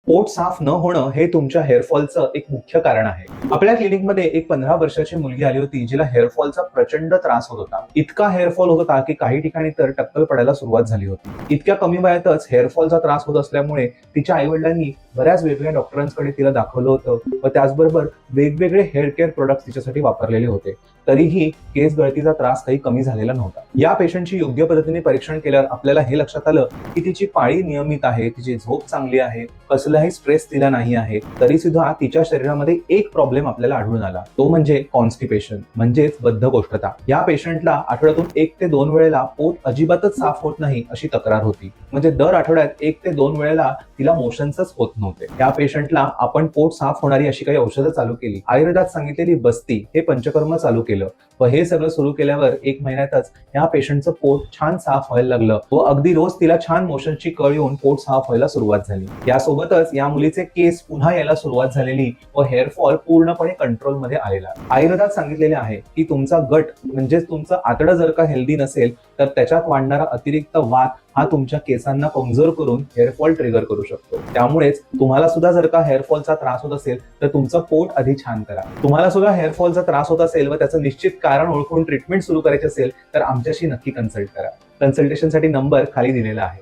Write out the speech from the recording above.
पोट साफ न होणं हे तुमच्या हेअरफॉलचं एक मुख्य कारण आहे. आपल्या क्लिनिकमध्ये एक 15 वर्षाची मुलगी आली होती, जिला हेअरफॉलचा प्रचंड त्रास होत होता. इतका हेअरफॉल होत होता की काही ठिकाणी तर टक्कल पडायला सुरुवात झाली होती. इतक्या कमी वयातच हेअरफॉलचा त्रास होत असल्यामुळे तिच्या आईवडिलांनी बऱ्याच वेगवेगळ्या डॉक्टरांकडे तिला दाखवलं होतं व त्याचबरोबर वेगवेगळे हेअर केअर प्रोडक्ट्स तिच्यासाठी वापरलेले होते. तरीही केस गळतीचा त्रास काही कमी झालेला नव्हता. या पेशंटची योग्य पद्धतीने परीक्षण केल्यावर आपल्याला हे लक्षात आलं की तिची पाळी नियमित आहे, तिची झोप चांगली आहे, कसलाही स्ट्रेस तिला नाही आहे. तरी सुद्धा तिच्या शरीरामध्ये एक प्रॉब्लेम आपल्याला आढळून आला, तो म्हणजे कॉन्स्टिपेशन म्हणजेच बद्धकोष्ठता. या पेशंटला आठवड्यातून 1 ते 2 वेळेला पोट अजिबातच साफ होत नाही अशी तक्रार होती. म्हणजे दर आठवड्यात 1 ते 2 वेळेला तिला मोशन्सच होत नव्हते. या पेशंटला आपण पोट साफ होणारी अशी काही औषधं चालू केली. आयुर्वेदात सांगितलेली बस्ती हे पंचकर्म चालू केलं व हे सगळं सुरू केल्यावर 1 महिन्यातच या पेशंटचं पोट छान साफ व्हायला लागलं व अगदी रोज तिला छान मोशनची कळ येऊन पोट साफ व्हायला सुरुवात झाली. यासोबतच या मुलीचे केस पुन्हा यायला सुरुवात झालेली व हेअरफॉल पूर्णपणे कंट्रोलमध्ये आलेला. आयुर्वेदात सांगितलेले आहे की तुमचा गट म्हणजेच तुमचं आतडं जर का हेल्दी नसेल तर त्याच्यात वाढणारा अतिरिक्त वात हा तुमच्या केसांना कमजोर करून हेअरफॉल ट्रिगर करू शकतो. त्यामुळेच तुम्हाला सुद्धा जर का हेअरफॉलचा त्रास होत असेल तर तुमचं पोट आधी छान करा. तुम्हाला सुद्धा हेअरफॉलचा त्रास होत असेल व त्याचं निश्चित कारण ओळखून ट्रीटमेंट सुरू करायची असेल तर आमच्याशी नक्की कन्सल्ट करा. कन्सल्टेशनसाठी नंबर खाली दिलेला आहे.